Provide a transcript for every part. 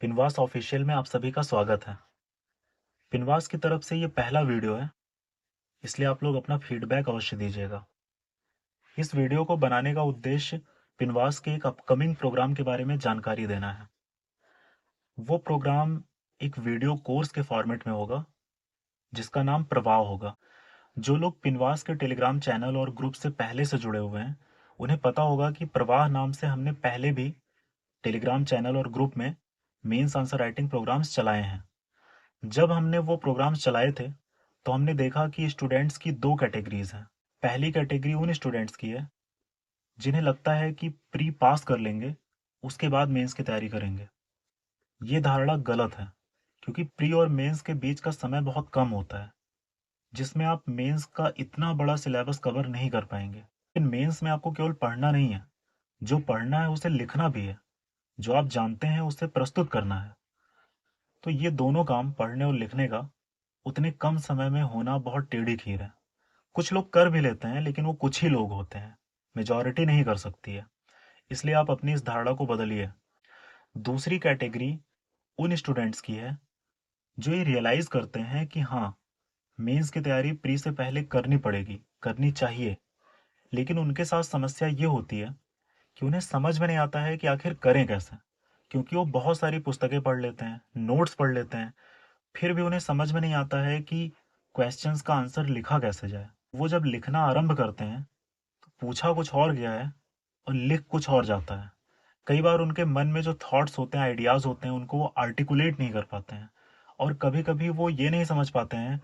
पिनवास official में आप सभी का स्वागत है। पिनवास की तरफ से ये पहला वीडियो है, इसलिए आप लोग अपना फीडबैक अवश्य दीजिएगा। इस वीडियो को बनाने का उद्देश्य पिनवास के एक अपकमिंग प्रोग्राम के बारे में जानकारी देना है। वो प्रोग्राम एक वीडियो कोर्स के फॉर्मेट में होगा, जिसका नाम प्रवाह होगा। जो लोग पिनवास के टेलीग्राम चैनल और ग्रुप से पहले से जुड़े हुए हैं, उन्हें पता होगा कि प्रवाह नाम से हमने पहले भी टेलीग्राम चैनल और ग्रुप में मेंस आंसर राइटिंग प्रोग्राम्स चलाए हैं। जब हमने वो प्रोग्राम्स चलाए थे, तो हमने देखा कि स्टूडेंट्स की दो कैटेगरीज हैं। पहली कैटेगरी उन स्टूडेंट्स की है जिन्हें लगता है कि प्री पास कर लेंगे, उसके बाद मेंस की तैयारी करेंगे। ये धारणा गलत है, क्योंकि प्री और मेंस के बीच का समय बहुत कम होता है, जिसमें आप मेंस का इतना बड़ा सिलेबस कवर नहीं कर पाएंगे। लेकिन मेंस में आपको केवल पढ़ना नहीं है, जो पढ़ना है उसे लिखना भी है, जो आप जानते हैं उसे प्रस्तुत करना है। तो ये दोनों काम, पढ़ने और लिखने का, उतने कम समय में होना बहुत टेढ़ी खीर है। कुछ लोग कर भी लेते हैं, लेकिन वो कुछ ही लोग होते हैं, मेजॉरिटी नहीं कर सकती है। इसलिए आप अपनी इस धारणा को बदलिए। दूसरी कैटेगरी उन स्टूडेंट्स की है जो ये रियलाइज करते हैं कि हाँ, मेंस की तैयारी प्री से पहले करनी पड़ेगी, करनी चाहिए। लेकिन उनके साथ समस्या ये होती है कि उन्हें समझ में नहीं आता है कि आखिर करें कैसे, क्योंकि वो बहुत सारी पुस्तकें पढ़ लेते हैं, नोट्स पढ़ लेते हैं, फिर भी उन्हें समझ में नहीं आता है कि क्वेश्चंस का आंसर लिखा कैसे जाए। वो जब लिखना आरंभ करते हैं, तो पूछा कुछ और गया है और लिख कुछ और जाता है। कई बार उनके मन में जो थॉट्स होते हैं, आइडियाज होते हैं, उनको वो आर्टिकुलेट नहीं कर पाते हैं। और कभी कभी वो ये नहीं समझ पाते हैं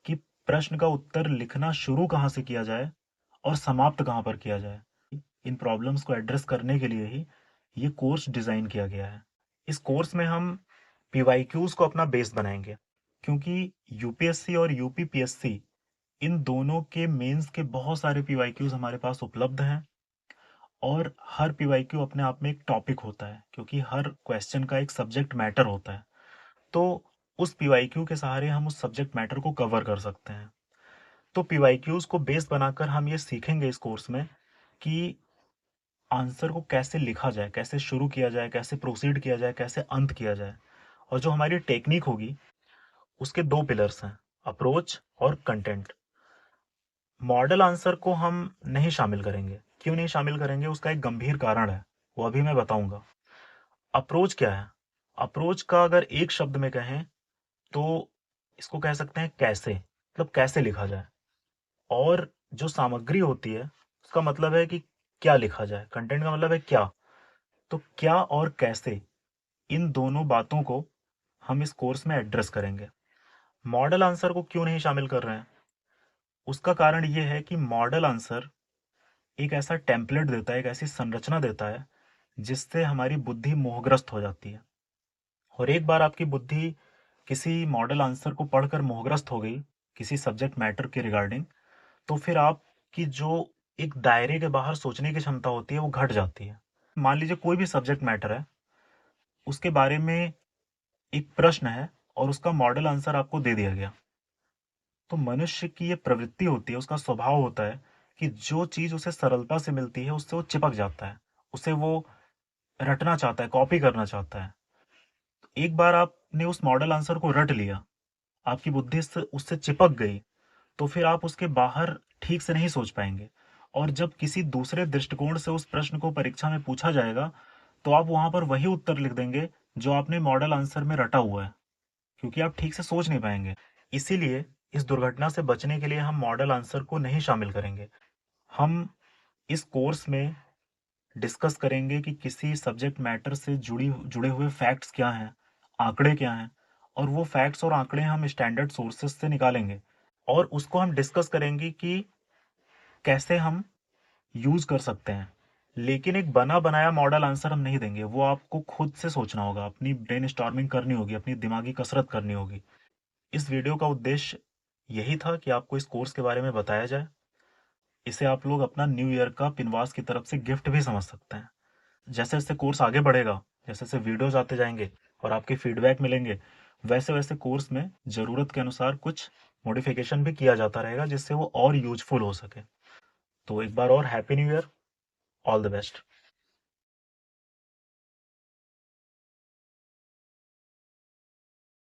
कि प्रश्न का उत्तर लिखना शुरू कहाँ से किया जाए और समाप्त कहाँ पर किया जाए। इन प्रॉब्लम्स को एड्रेस करने के लिए ही ये कोर्स डिज़ाइन किया गया है। इस कोर्स में हम पीवाईक्यूज को अपना बेस बनाएंगे, क्योंकि यूपीएससी और यूपीपीएससी, इन दोनों के मेंस के बहुत सारे पीवाईक्यूज हमारे पास उपलब्ध हैं। और हर पीवाईक्यू अपने आप में एक टॉपिक होता है, क्योंकि हर क्वेश्चन का एक सब्जेक्ट मैटर होता है। तो उस पीवाईक्यू के सहारे हम उस सब्जेक्ट मैटर को कवर कर सकते हैं। तो पीवाईक्यूज को बेस बनाकर हम ये सीखेंगे इस कोर्स में कि आंसर को कैसे लिखा जाए, कैसे शुरू किया जाए, कैसे प्रोसीड किया जाए, कैसे अंत किया जाए। और जो हमारी टेक्निक होगी, उसके दो पिलर्स हैं, अप्रोच और कंटेंट। मॉडल आंसर को हम नहीं शामिल करेंगे। क्यों नहीं शामिल करेंगे, उसका एक गंभीर कारण है, वो अभी मैं बताऊंगा। अप्रोच क्या है? अप्रोच का अगर एक शब्द में कहें, तो इसको कह सकते हैं कैसे, मतलब कैसे लिखा जाए। और जो सामग्री होती है, उसका मतलब है कि क्या लिखा जाए। कंटेंट का मतलब है क्या। तो क्या और कैसे, इन दोनों बातों को हम इस कोर्स में एड्रेस करेंगे। मॉडल आंसर को क्यों नहीं शामिल कर रहे हैं? उसका कारण ये है कि मॉडल आंसर एक ऐसा टेम्पलेट देता है, एक ऐसी संरचना देता है, जिससे हमारी बुद्धि मोहग्रस्त हो जाती है। और एक बार आपकी बुद्धि किसी मॉडल आंसर को पढ़कर मोहग्रस्त हो गई, किसी सब्जेक्ट मैटर के रिगार्डिंग, तो फिर आपकी जो एक दायरे के बाहर सोचने की क्षमता होती है, वो घट जाती है। मान लीजिए कोई भी सब्जेक्ट मैटर है, उसके बारे में एक प्रश्न है और उसका मॉडल आंसर आपको दे दिया गया। तो मनुष्य की ये प्रवृत्ति होती है, उसका स्वभाव होता है कि जो चीज उसे सरलता से मिलती है, उससे वो चिपक जाता है, उसे वो रटना चाहता है, कॉपी करना चाहता है। एक बार आपने उस मॉडल आंसर को रट लिया, आपकी बुद्धि से उससे चिपक गई, तो फिर आप उसके बाहर ठीक से नहीं सोच पाएंगे। और जब किसी दूसरे दृष्टिकोण से उस प्रश्न को परीक्षा में पूछा जाएगा, तो आप वहां पर वही उत्तर लिख देंगे जो आपने मॉडल आंसर में रटा हुआ है, क्योंकि आप ठीक से सोच नहीं पाएंगे। इसीलिए इस दुर्घटना से बचने के लिए हम मॉडल आंसर को नहीं शामिल करेंगे। हम इस कोर्स में डिस्कस करेंगे कि किसी सब्जेक्ट मैटर से जुड़े हुए फैक्ट्स क्या हैं, आंकड़े क्या हैं। और वो फैक्ट्स और आंकड़े हम स्टैंडर्ड सोर्सेस से निकालेंगे, और उसको हम डिस्कस करेंगे कि कैसे हम यूज कर सकते हैं। लेकिन एक बना बनाया मॉडल आंसर हम नहीं देंगे, वो आपको खुद से सोचना होगा, अपनी ब्रेन स्टॉर्मिंग करनी होगी, अपनी दिमागी कसरत करनी होगी। इस वीडियो का उद्देश्य यही था कि आपको इस कोर्स के बारे में बताया जाए। इसे आप लोग अपना न्यू ईयर का पिनवास की तरफ से गिफ्ट भी समझ सकते हैं। जैसे जैसे कोर्स आगे बढ़ेगा, जैसे जैसे वीडियोज आते जाएंगे और आपके फीडबैक मिलेंगे, वैसे वैसे कोर्स में ज़रूरत के अनुसार कुछ मॉडिफिकेशन भी किया जाता रहेगा, जिससे वो और यूजफुल हो सके। तो एक बार और happy new year, all the best.